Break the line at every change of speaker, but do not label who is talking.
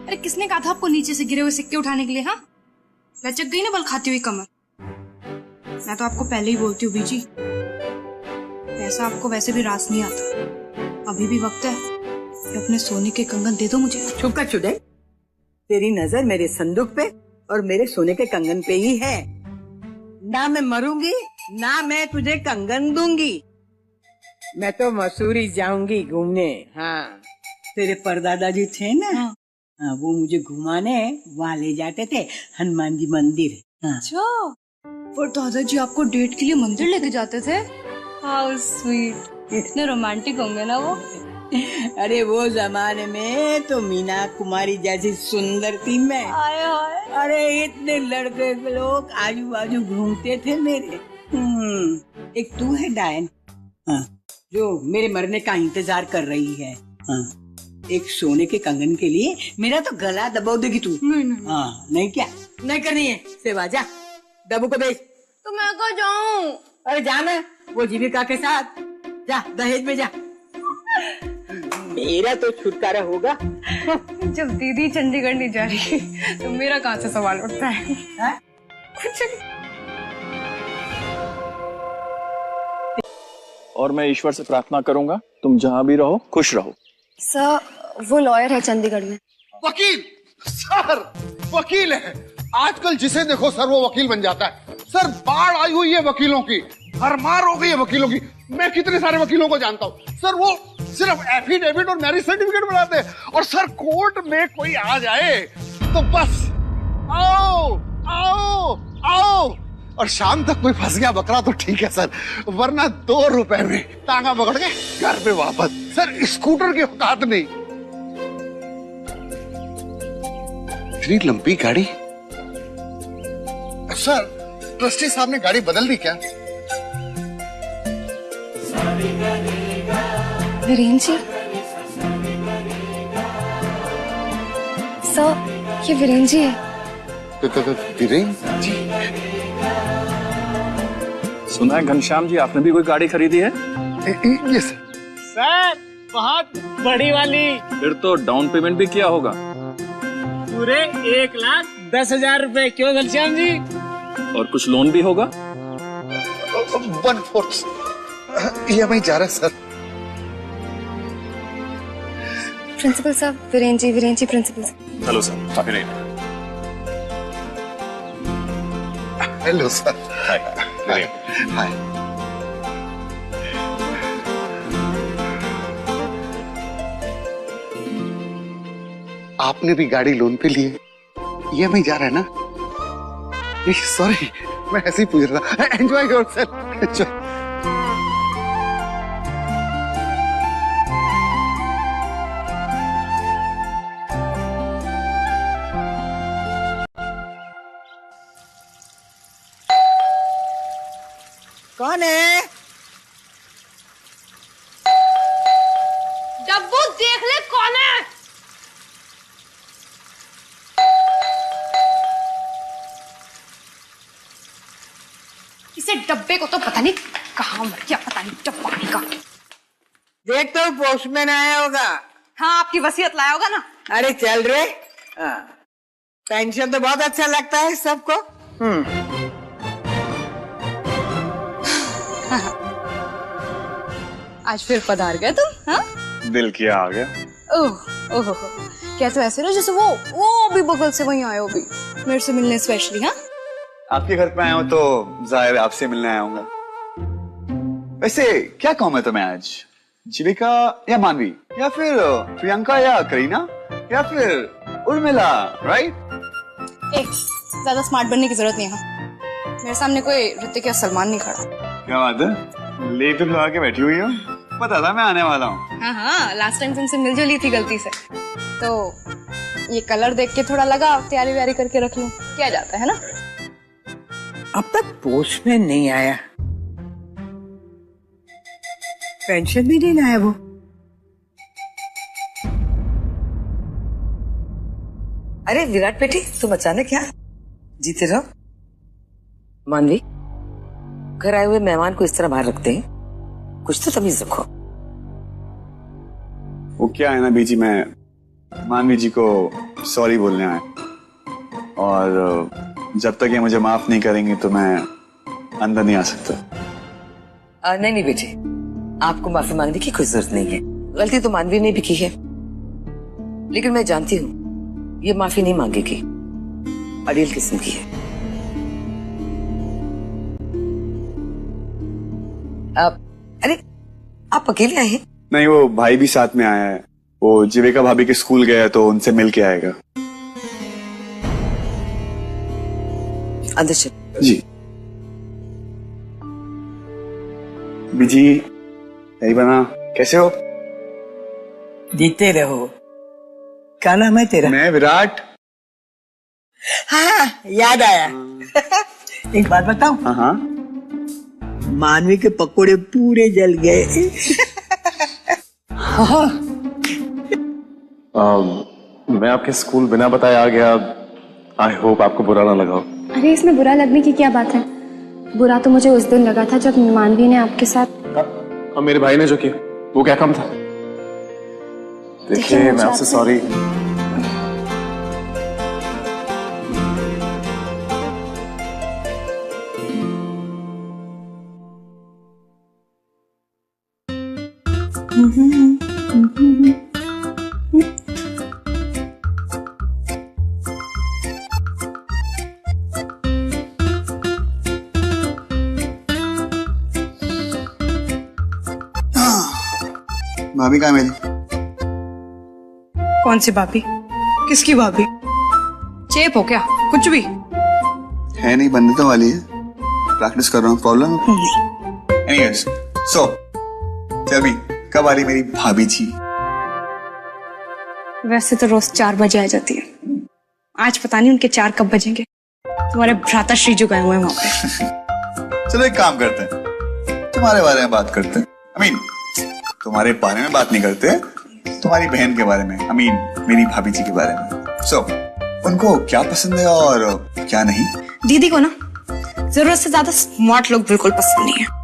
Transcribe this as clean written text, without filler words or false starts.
अरे किसने कहा था आपको नीचे से गिरे हुए सिक्के उठाने के लिए? हाँ, लचक गई ना बल खाती हुई कमर। मैं तो आपको पहले ही बोलती हूँ बीजी, पैसा आपको वैसे भी रास नहीं आता। अभी भी वक्त है कि अपने सोने के कंगन दे दो मुझे।
चुप कर चुदे, तेरी नजर मेरे संदूक पे और मेरे सोने के कंगन पे ही है। ना मैं मरूंगी ना मैं तुझे कंगन दूंगी। मैं तो मसूरी जाऊंगी घूमने। हाँ, तेरे परदादा जी थे ना, हाँ, वो मुझे घुमाने वहाँ ले जाते थे, हनुमान जी मंदिर। हाँ।
अच्छा, पर दादाजी आपको डेट के लिए मंदिर लेके जाते थे? हाउ स्वीट, इतने रोमांटिक होंगे ना वो।
अरे वो जमाने में तो मीना कुमारी जैसी सुंदर थी मैं।
आए हाय।
अरे इतने लड़के के लोग आजू बाजू घूमते थे मेरे। एक तू है डायन, हाँ, जो मेरे मरने का इंतजार कर रही है। हाँ, एक सोने के कंगन के लिए मेरा तो गला दबा देगी तू।
नहीं।
हाँ, नहीं क्या नहीं करनी है सेवा, जा डब्बू को भेज।
तो मैं कहाँ जाऊँ?
अरे जाना वो जीविका के साथ, जा दहेज में जा, मेरा तो छुटकारा होगा।
जब दीदी चंडीगढ़ नहीं जा रही तो मेरा कहाँ से सवाल उठता है? कुछ नहीं।
और मैं ईश्वर से प्रार्थना करूंगा तुम जहां भी रहो खुश रहो।
सर, वो लॉयर है चंडीगढ़ में।
वकील? सर वकील है, आजकल जिसे देखो सर वो वकील बन जाता है। सर बाढ़ आई हुई है वकीलों की, भरमार हो गई है वकीलों की। मैं कितने सारे वकीलों को जानता हूँ सर, वो सिर्फ एफिडेविट और मैरिज सर्टिफिकेट बनाते हैं। और सर कोर्ट में कोई आ जाए तो बस आओ आओ आओ, और शाम तक कोई फंस गया बकरा तो ठीक है सर, वरना 2 रुपए में टांगा पकड़ के घर पे वापस। सर स्कूटर की औकात नहीं। इतनी लंबी गाड़ी? सर ट्रस्टी साहब ने गाड़ी बदल दी क्या?
वीरेन जी, सर ये वीरेन जी है।
वीरेन जी?
सुना है घनश्याम जी आपने भी कोई गाड़ी खरीदी है?
ये
सर बहुत बड़ी वाली।
फिर तो डाउन पेमेंट भी किया होगा।
पूरे 1,10,000 रुपए। क्यों घनश्याम जी?
और कुछ लोन भी होगा?
1/4 EMI जा रहा है सर।
प्रिंसिपल साहब, वीरेन जी प्रिंसिपल साहब।
Hello sir. काफी
हेलो सर।
हाय।
हाय। आपने भी गाड़ी लोन पे ली है? EMI जा रहा है ना? सॉरी, मैं ऐसे ही पूछ रहा था। Enjoy yourself, enjoy.
कौन है?
डब्बू देख ले कौन है। इसे डब्बे को तो पता नहीं कहाँ मर गया, पता नहीं डब्बा का।
देख तो पोस्टमैन आया होगा।
हाँ, आपकी वसीयत लाया होगा ना।
अरे चल रे। पेंशन तो बहुत अच्छा लगता है सबको।
आज फिर पधार गए तुम? हाँ,
दिल किया आ गया।
ओह ओह, क्या तो ऐसे ना जैसे वो भी बगल से वहीं आए हो भी मेरे से मिलने स्पेशली। हाँ,
आपके घर पे आया हूँ तो जाहिर है आपसे मिलने आया हूँ। वैसे क्या काम है तुम्हें आज? जीविका या मानवी या फिर प्रियंका या करीना या फिर उर्मिला, राइट?
ज्यादा स्मार्ट बनने की जरूरत नहीं है। मेरे सामने कोई ऋतिक या सलमान नहीं खड़ा।
क्या बात है, लेप लगा के बैठी हुई हो? पता था मैं आने वाला हूँ।
हाँ, लास्ट टाइम तुमसे मिल जुली थी गलती से, तो ये कलर देख के थोड़ा लगा तैयारी व्यारी करके रख लूं, क्या जाता है ना।
अब तक पोस्टमैन नहीं आया, पेंशन भी नहीं लाया वो।
अरे विराट बेटी, तुम अचानक क्या? जीते रहो। मानवी, घर आए हुए मेहमान को इस तरह बाहर रखते हैं? कुछ तो तमीज रखो।
वो क्या है ना बीजी, मैं मानवी जी को सॉरी बोलने आए, और जब तक ये मुझे माफ नहीं करेंगी तो मैं अंदर नहीं आ सकता।
नहीं बेटे, आपको माफी मांगने की कोई जरूरत नहीं है। गलती तो मानवी ने भी की है, लेकिन मैं जानती हूँ ये माफी नहीं मांगेगी। अड़ियल किस्म की है। अरे आप अकेले आए हैं?
नहीं, वो भाई भी साथ में आया है। वो जीविका भाभी के स्कूल गया है तो उनसे मिल के आएगा।
अंदर चल।
जी बीजी, यही बना, कैसे हो?
जीते रहो। क्या नाम है तेरा?
मैं विराट।
हाँ, याद आया। एक बात बताऊं?
हाँ हाँ।
मानवी के पकोड़े पूरे जल गए।
मैं आपके स्कूल बिना बताए आ गया। आई होप आपको बुरा ना लगा हो।
अरे इसमें बुरा लगने की क्या बात है? बुरा तो मुझे उस दिन लगा था जब मानवी ने आपके साथ।
और मेरे भाई ने जो किया वो क्या काम था? देखिए मैं आपसे सॉरी।
भाभी कहाँ है मेरी?
कौन सी भाभी? किसकी भाभी? चेप हो क्या? कुछ भी
है नहीं, बनने तो वाली है। प्रैक्टिस कर रहा हूँ। प्रॉब्लम है? एनीवेज, सो टेल मी, कब आ रही मेरी भाभी जी?
वैसे तो रोज 4 बजे आ जाती है। आज पता नहीं उनके 4 कब बजेंगे। तुम्हारे भ्राता श्री जो गए हुए हैं वहां पे।
चलो एक काम करते हैं, तुम्हारे बारे में बात करते हैं। I mean, तुम्हारे बारे में बात नहीं करते, तुम्हारी बहन के बारे में, I mean, मेरी भाभी जी के बारे में। So, उनको क्या पसंद है और क्या नहीं?
दीदी को ना जरूरत से ज्यादा स्मार्ट लोग बिल्कुल पसंद नहीं है।